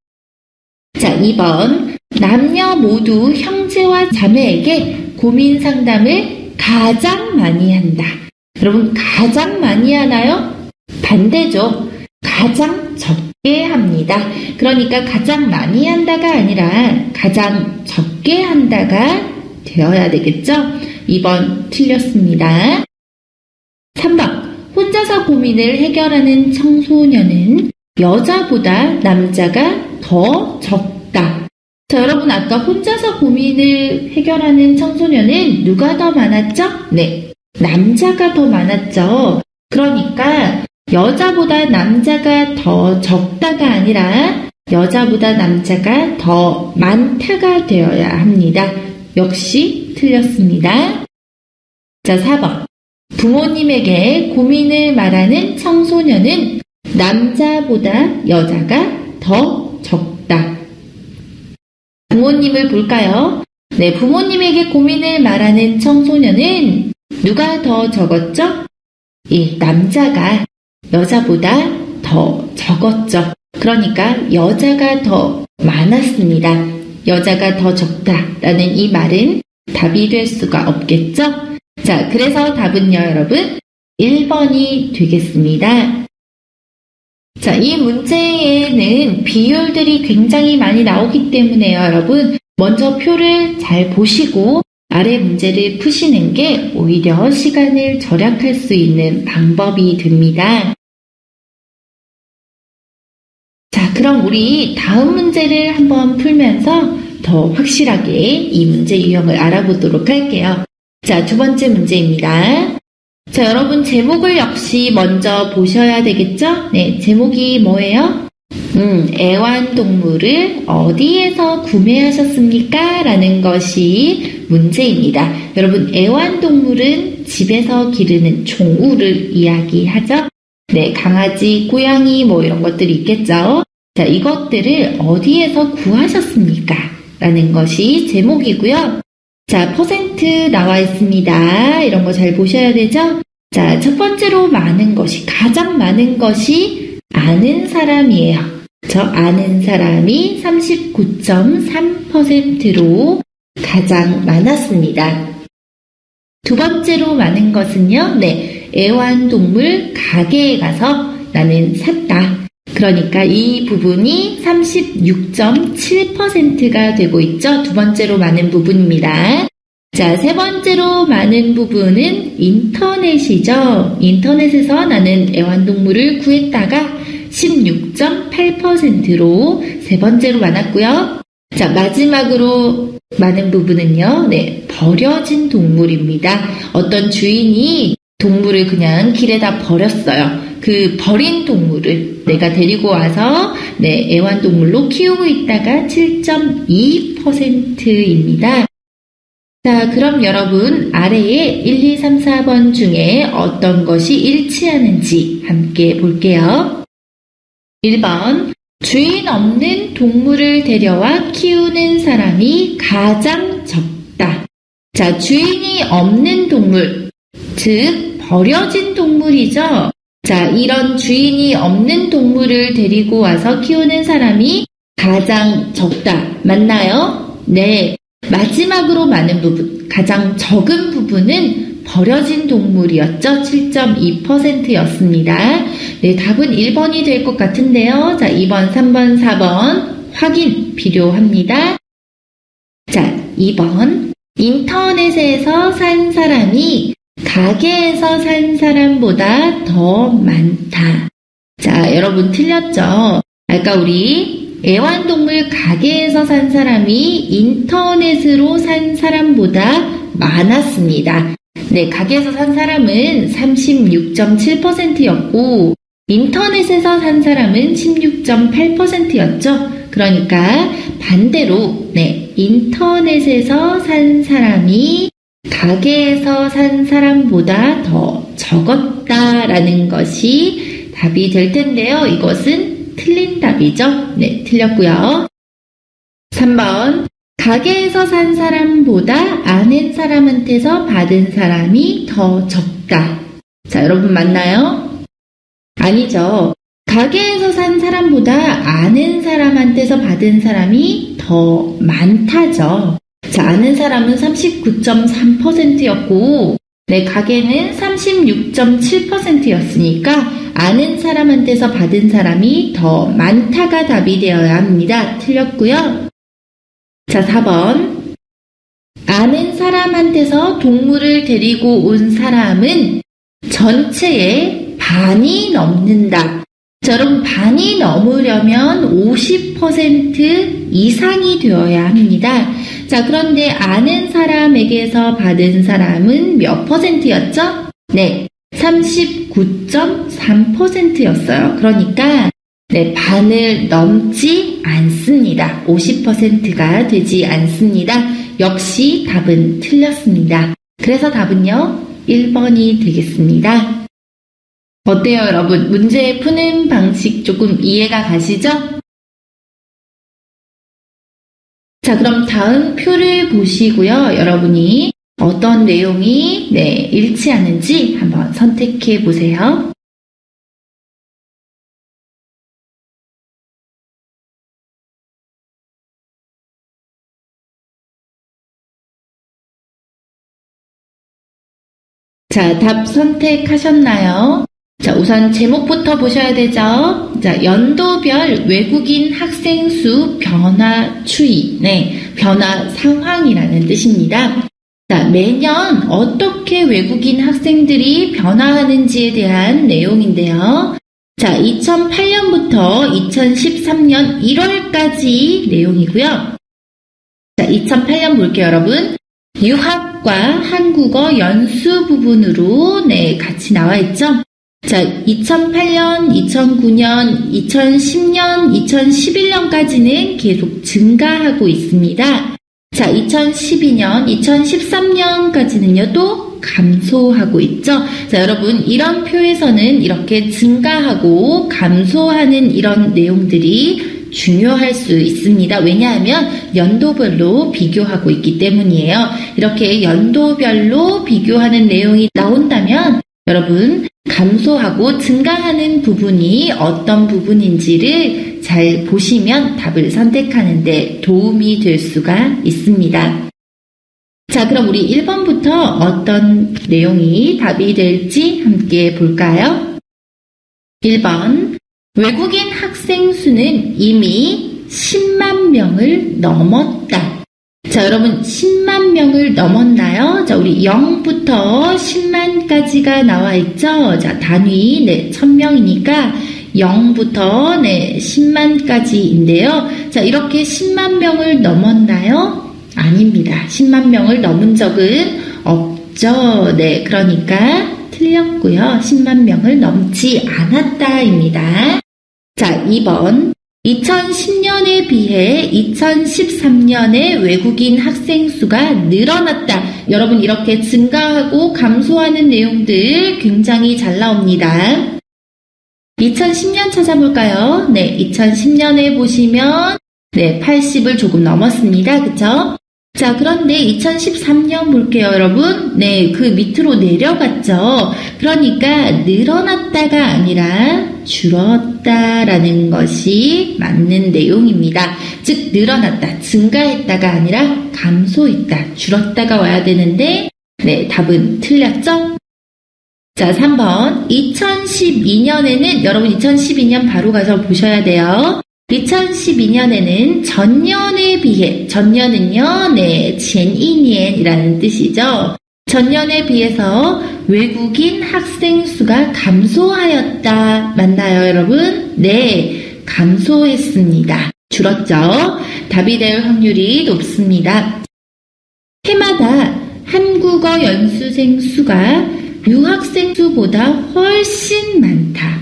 자, 2번. 남녀 모두 형제와 자매에게 고민 상담을 가장 많이 한다. 여러분, 가장 많이 하나요? 반대죠. 가장 적게 합니다. 그러니까 가장 많이 한다가 아니라 가장 적게 한다가 되어야 되겠죠? 2번 틀렸습니다. 3번. 혼자서 고민을 해결하는 청소년은 여자보다 남자가 더 적다. 자, 여러분 아까 혼자서 고민을 해결하는 청소년은 누가 더 많았죠? 네, 남자가 더 많았죠. 그러니까 여자보다 남자가 더 적다가 아니라 여자보다 남자가 더 많다가 되어야 합니다. 역시 틀렸습니다. 자, 4번. 부모님에게 고민을 말하는 청소년은 남자보다 여자가 더 적다. 부모님을 볼까요? 네, 부모님에게 고민을 말하는 청소년은 누가 더 적었죠? 예, 남자가 여자보다 더 적었죠. 그러니까 여자가 더 많았습니다. 여자가 더 적다라는 이 말은 답이 될 수가 없겠죠? 자, 그래서 답은요, 여러분, 1번이 되겠습니다. 자, 이 문제에는 비율들이 굉장히 많이 나오기 때문에요, 여러분. 먼저 표를 잘 보시고 아래 문제를 푸시는 게 오히려 시간을 절약할 수 있는 방법이 됩니다. 자, 그럼 우리 다음 문제를 한번 풀면서 더 확실하게 이 문제 유형을 알아보도록 할게요. 자, 두 번째 문제입니다. 자, 여러분 제목을 역시 먼저 보셔야 되겠죠? 네, 제목이 뭐예요? 애완동물을 어디에서 구매하셨습니까? 라는 것이 문제입니다. 여러분, 애완동물은 집에서 기르는宠物를 이야기하죠? 네, 강아지, 고양이 뭐 이런 것들이 있겠죠? 자, 이것들을 어디에서 구하셨습니까? 라는 것이 제목이고요. 자, 퍼센트 나와 있습니다. 이런 거 잘 보셔야 되죠? 자, 첫 번째로 많은 것이, 가장 많은 것이 아는 사람이에요. 저 아는 사람이 39.3%로 가장 많았습니다. 두 번째로 많은 것은요, 네, 애완동물 가게에 가서 나는 샀다. 그러니까 이 부분이 36.7%가 되고 있죠. 두 번째로 많은 부분입니다. 자, 세 번째로 많은 부분은 인터넷이죠. 인터넷에서 나는 애완동물을 구했다가 16.8%로 세 번째로 많았고요. 자, 마지막으로 많은 부분은요, 네, 버려진 동물입니다. 어떤 주인이 동물을 그냥 길에다 버렸어요. 그 버린 동물을 내가 데리고 와서 네, 애완동물로 키우고 있다가 7.2%입니다. 자, 그럼 여러분 아래에 1, 2, 3, 4번 중에 어떤 것이 일치하는지 함께 볼게요. 1번, 주인 없는 동물을 데려와 키우는 사람이 가장 적다. 자, 주인이 없는 동물, 즉 버려진 동물이죠. 자, 이런 주인이 없는 동물을 데리고 와서 키우는 사람이 가장 적다. 맞나요? 네. 마지막으로 많은 부분, 가장 적은 부분은 버려진 동물이었죠. 7.2%였습니다. 네, 답은 1번이 될 것 같은데요. 자, 2번, 3번, 4번 확인 필요합니다. 자, 2번. 인터넷에서 산 사람이 가게에서 산 사람보다 더 많다. 자, 여러분 틀렸죠? 아까 우리 애완동물 가게에서 산 사람이 인터넷으로 산 사람보다 많았습니다. 네, 가게에서 산 사람은 36.7%였고 인터넷에서 산 사람은 16.8%였죠. 그러니까 반대로 네, 인터넷에서 산 사람이 가게에서 산 사람보다 더 적었다라는 것이 답이 될 텐데요. 이것은 틀린 답이죠. 네, 틀렸고요. 3번. 가게에서 산 사람보다 아는 사람한테서 받은 사람이 더 적다. 자, 여러분 맞나요? 아니죠. 가게에서 산 사람보다 아는 사람한테서 받은 사람이 더 많다죠. 자, 아는 사람은 39.3%였고, 네, 가게는 36.7%였으니까 아는 사람한테서 받은 사람이 더 많다가 답이 되어야 합니다. 틀렸고요. 자, 4번. 아는 사람한테서 동물을 데리고 온 사람은 전체의 반이 넘는다. 자, 여러분 반이 넘으려면 50% 이상이 되어야 합니다. 자, 그런데 아는 사람에게서 받은 사람은 몇 %였죠? 네, 39.3%였어요. 그러니까 네, 반을 넘지 않습니다. 50%가 되지 않습니다. 역시 답은 틀렸습니다. 그래서 답은요, 1번이 되겠습니다. 어때요, 여러분? 문제 푸는 방식 조금 이해가 가시죠? 자, 그럼 다음 표를 보시고요. 여러분이 어떤 내용이 일치하는지 한번 선택해 보세요. 자, 답 선택하셨나요? 자, 우선 제목부터 보셔야 되죠. 자, 연도별 외국인 학생 수 변화 추이. 네, 변화 상황이라는 뜻입니다. 자, 매년 어떻게 외국인 학생들이 변화하는지에 대한 내용인데요. 자, 2008년부터 2013년 1월까지 내용이고요. 자, 2008년 볼게요, 여러분. 유학과 한국어 연수 부분으로 같이 나와 있죠. 자, 2008년, 2009년, 2010년, 2011년까지는 계속 증가하고 있습니다. 자, 2012년, 2013년까지는요, 또 감소하고 있죠. 자, 여러분, 이런 표에서는 이렇게 증가하고 감소하는 이런 내용들이 중요할 수 있습니다. 왜냐하면 연도별로 비교하고 있기 때문이에요. 이렇게 연도별로 비교하는 내용이 나온다면 여러분, 감소하고 증가하는 부분이 어떤 부분인지를 잘 보시면 답을 선택하는 데 도움이 될 수가 있습니다. 자, 그럼 우리 1번부터 어떤 내용이 답이 될지 함께 볼까요? 1번. 외국인 학생 수는 이미 10만 명을 넘었다. 자, 여러분 10만 명을 넘었나요? 자, 우리 0부터 10만까지가 나와 있죠. 자, 단위 1000명이니까 0부터 10만까지인데요. 자, 이렇게 10만 명을 넘었나요? 아닙니다. 10만 명을 넘은 적은 없죠. 네, 그러니까 틀렸고요. 10만 명을 넘지 않았다입니다. 자, 2번. 2010년에 비해 2013년에 외국인 학생 수가 늘어났다. 여러분 이렇게 증가하고 감소하는 내용들 굉장히 잘 나옵니다. 2010년 찾아볼까요? 네, 2010년에 보시면 80을 조금 넘었습니다. 그쵸? 자, 그런데 2013년 볼게요, 여러분. 네, 그 밑으로 내려갔죠. 그러니까 늘어났다가 아니라 줄었다라는 것이 맞는 내용입니다. 즉, 늘어났다, 증가했다가 아니라 감소했다, 줄었다가 와야 되는데 네, 답은 틀렸죠? 자, 3번. 2012년에는, 여러분 2012년 바로 가서 보셔야 돼요. 2012년에는 전년에 비해, 전년은요, 네, 젠이니엔이라는 뜻이죠. 전년에 비해서 외국인 학생 수가 감소하였다. 맞나요, 여러분? 네, 감소했습니다. 줄었죠? 답이 될 확률이 높습니다. 해마다 한국어 연수생 수가 유학생 수보다 훨씬 많다.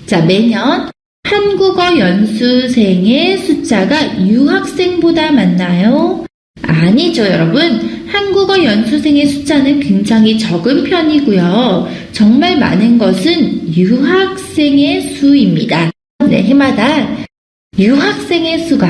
자, 매년 한국어 연수생의 숫자가 유학생보다 많나요? 아니죠, 여러분. 한국어 연수생의 숫자는 굉장히 적은 편이고요. 정말 많은 것은 유학생의 수입니다. 네, 해마다 유학생의 수가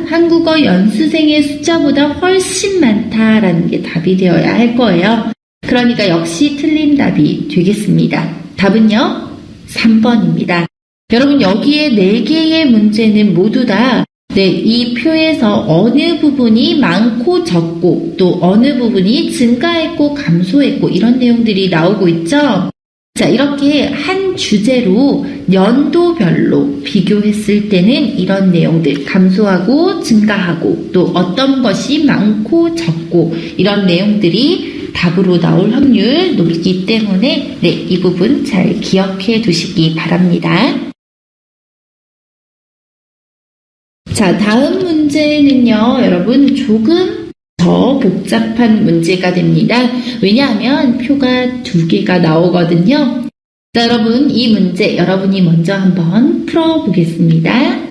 한국어 연수생의 숫자보다 훨씬 많다라는 게 답이 되어야 할 거예요. 그러니까 역시 틀린 답이 되겠습니다. 답은요, 3번입니다. 여러분, 여기에 4개의 문제는 모두 다 네, 이 표에서 어느 부분이 많고 적고 또 어느 부분이 증가했고 감소했고 이런 내용들이 나오고 있죠. 자, 이렇게 한 주제로 연도별로 비교했을 때는 이런 내용들, 감소하고 증가하고 또 어떤 것이 많고 적고 이런 내용들이 답으로 나올 확률 높기 때문에 네, 이 부분 잘 기억해 두시기 바랍니다. 자, 다음 문제는요, 여러분 조금 더 복잡한 문제가 됩니다. 왜냐하면 표가 2개가 나오거든요. 자, 여러분 이 문제 여러분이 먼저 한번 풀어보겠습니다.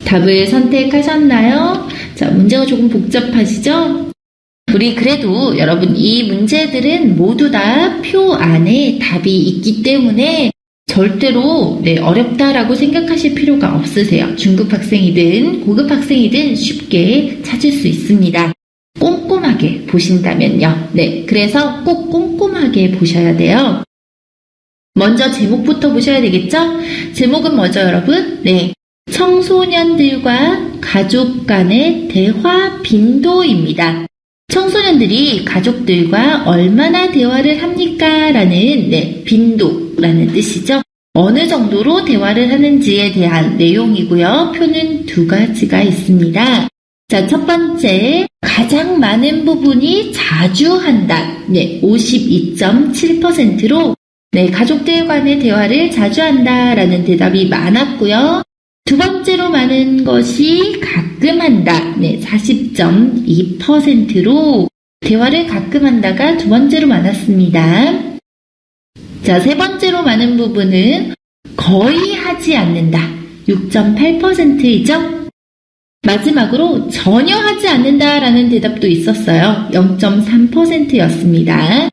답을 선택하셨나요? 자, 문제가 조금 복잡하시죠? 우리 그래도 여러분 이 문제들은 모두 다 표 안에 답이 있기 때문에 절대로 네, 어렵다라고 생각하실 필요가 없으세요. 중급 학생이든 고급 학생이든 쉽게 찾을 수 있습니다. 꼼꼼하게 보신다면요. 네, 그래서 꼭 꼼꼼하게 보셔야 돼요. 먼저 제목부터 보셔야 되겠죠? 제목은 뭐죠, 여러분? 네, 청소년들과 가족 간의 대화 빈도입니다. 청소년들이 가족들과 얼마나 대화를 합니까? 라는 네, 빈도라는 뜻이죠. 어느 정도로 대화를 하는지에 대한 내용이고요. 표는 2가지가 있습니다. 자, 첫 번째, 가장 많은 부분이 자주 한다. 네, 52.7%로 네, 가족들 간의 대화를 자주 한다라는 대답이 많았고요. 2번째로 많은 것이 가끔 한다. 네, 40.2%로 대화를 가끔 한다가 2번째로 많았습니다. 자, 3번째로 많은 부분은 거의 하지 않는다. 6.8%이죠. 마지막으로 전혀 하지 않는다라는 대답도 있었어요. 0.3%였습니다.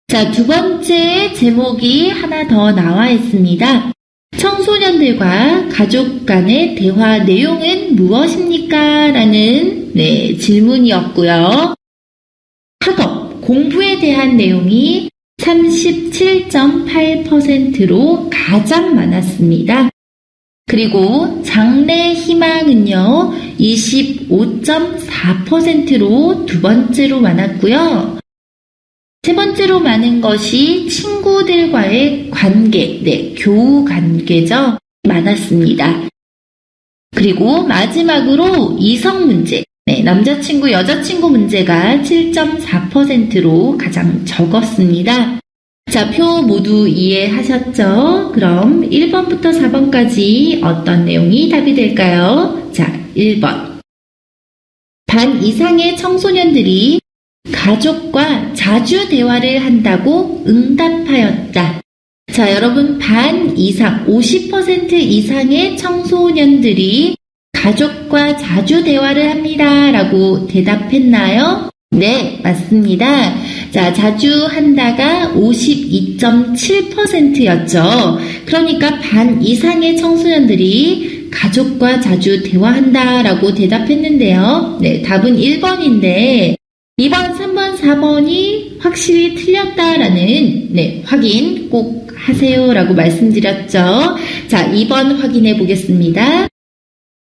자, 2번째 제목이 하나 더 나와 있습니다. 청소년들과 가족 간의 대화 내용은 무엇입니까? 라는 네, 질문이었고요. 학업, 공부에 대한 내용이 37.8%로 가장 많았습니다. 그리고 장래 희망은요, 25.4%로 2번째로 많았고요. 3번째로 많은 것이 친구들과의 관계, 네, 교우 관계죠. 많았습니다. 그리고 마지막으로 이성 문제, 네, 남자친구, 여자친구 문제가 7.4%로 가장 적었습니다. 자, 표 모두 이해하셨죠? 그럼 1번부터 4번까지 어떤 내용이 답이 될까요? 자, 1번. 반 이상의 청소년들이 가족과 자주 대화를 한다고 응답하였다. 자, 여러분 반 이상, 50% 이상의 청소년들이 가족과 자주 대화를 합니다. 라고 대답했나요? 네, 맞습니다. 자, 자주 한다가 52.7%였죠. 그러니까 반 이상의 청소년들이 가족과 자주 대화한다라고 대답했는데요. 네, 답은 1번인데 2번, 3번, 4번이 확실히 틀렸다라는 네, 확인 꼭 하세요 라고 말씀드렸죠. 자, 2번 확인해 보겠습니다.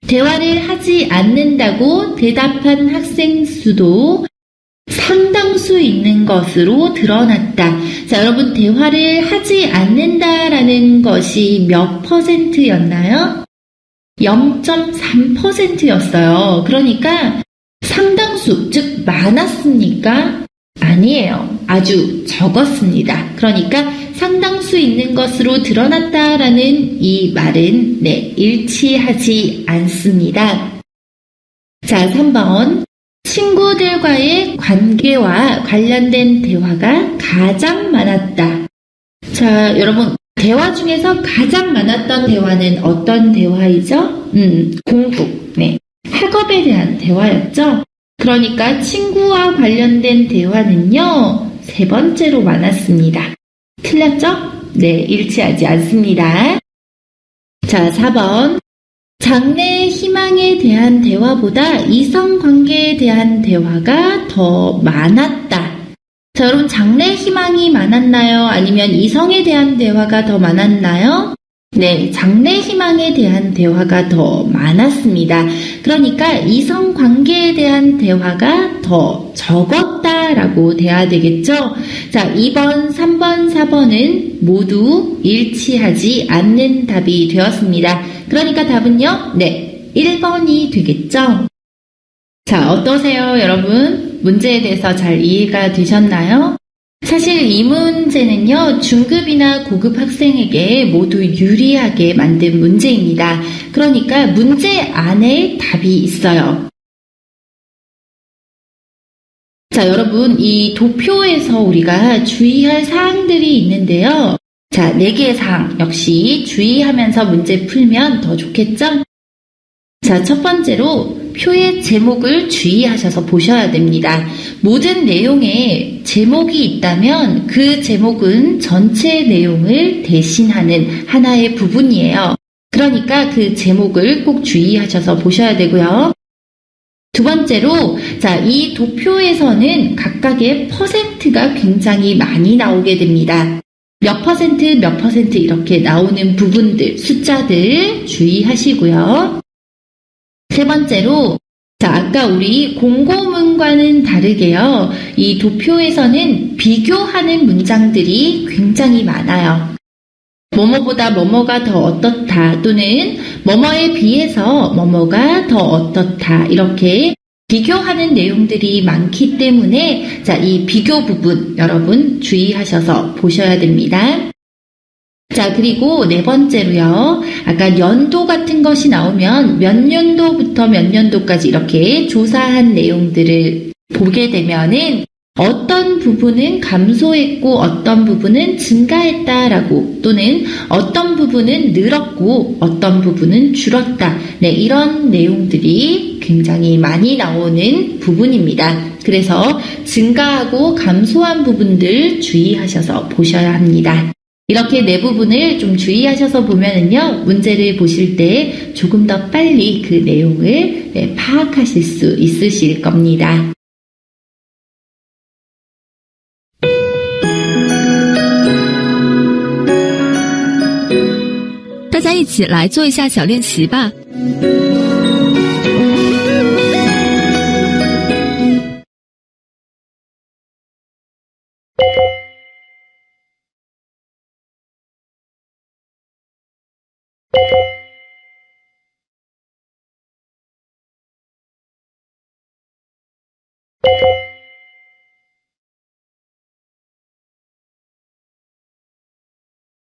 대화를 하지 않는다고 대답한 학생 수도 상당수 있는 것으로 드러났다. 자, 여러분 대화를 하지 않는다라는 것이 몇 %였나요? 0.3%였어요. 그러니까 상당수, 즉 많았습니까? 아니에요. 아주 적었습니다. 그러니까 상당수 있는 것으로 드러났다라는 이 말은 일치하지 않습니다. 자, 3번. 친구들과의 관계와 관련된 대화가 가장 많았다. 자, 여러분 대화 중에서 가장 많았던 대화는 어떤 대화이죠? 공부, 학업에 대한 대화였죠. 그러니까 친구와 관련된 대화는요, 3번째로 많았습니다. 틀렸죠? 일치하지 않습니다. 자, 4번. 장래 희망에 대한 대화보다 이성관계에 대한 대화가 더 많았다. 자, 여러분 장래 희망이 많았나요? 아니면 이성에 대한 대화가 더 많았나요? 장래 희망에 대한 대화가 더 많았습니다. 그러니까 이성관계에 대한 대화가 더 적었다라고 돼야 되겠죠? 자, 2번, 3번, 4번은 모두 일치하지 않는 답이 되었습니다. 그러니까 답은요? 1번이 되겠죠? 자, 어떠세요, 여러분? 문제에 대해서 잘 이해가 되셨나요? 사실 이 문제는요, 중급이나 고급 학생에게 모두 유리하게 만든 문제입니다. 그러니까 문제 안에 답이 있어요. 자, 여러분, 이 도표에서 우리가 주의할 사항들이 있는데요. 자, 4개의 사항 역시 주의하면서 문제 풀면 더 좋겠죠? 자, 첫 번째로 표의 제목을 주의하셔서 보셔야 됩니다. 모든 내용에 제목이 있다면 그 제목은 전체 내용을 대신하는 하나의 부분이에요. 그러니까 그 제목을 꼭 주의하셔서 보셔야 되고요. 두 번째로, 자, 이 도표에서는 각각의 퍼센트가 굉장히 많이 나오게 됩니다. 몇 퍼센트, 몇 퍼센트 이렇게 나오는 부분들, 숫자들 주의하시고요. 세 번째로, 자, 아까 우리 공고문과는 다르게요. 이 도표에서는 비교하는 문장들이 굉장히 많아요. 뭐뭐보다 뭐뭐가 더 어떻다 또는 뭐뭐에 비해서 뭐뭐가 더 어떻다 이렇게 비교하는 내용들이 많기 때문에 자, 이 비교 부분 여러분 주의하셔서 보셔야 됩니다. 자, 그리고 4번째로요. 아까 연도 같은 것이 나오면 몇 년도부터 몇 년도까지 이렇게 조사한 내용들을 보게 되면은 어떤 부분은 감소했고 어떤 부분은 증가했다라고 또는 어떤 부분은 늘었고 어떤 부분은 줄었다. 이런 내용들이 굉장히 많이 나오는 부분입니다. 그래서 증가하고 감소한 부분들 주의하셔서 보셔야 합니다. 이렇게 네 부분을 좀 주의하셔서 보면은요, 문제를 보실 때 조금 더 빨리 그 내용을 파악하실 수 있으실 겁니다. 大家一起来做一下小练习吧。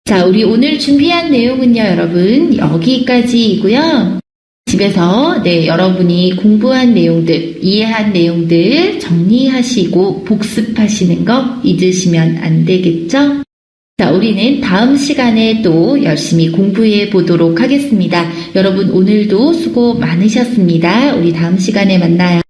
자, 우리 오늘 준비한 내용은요, 여러분, 여기까지이고요. 집에서 여러분이 공부한 내용들, 이해한 내용들 정리하시고 복습하시는 거 잊으시면 안 되겠죠? 자, 우리는 다음 시간에 또 열심히 공부해 보도록 하겠습니다. 여러분 오늘도 수고 많으셨습니다. 우리 다음 시간에 만나요.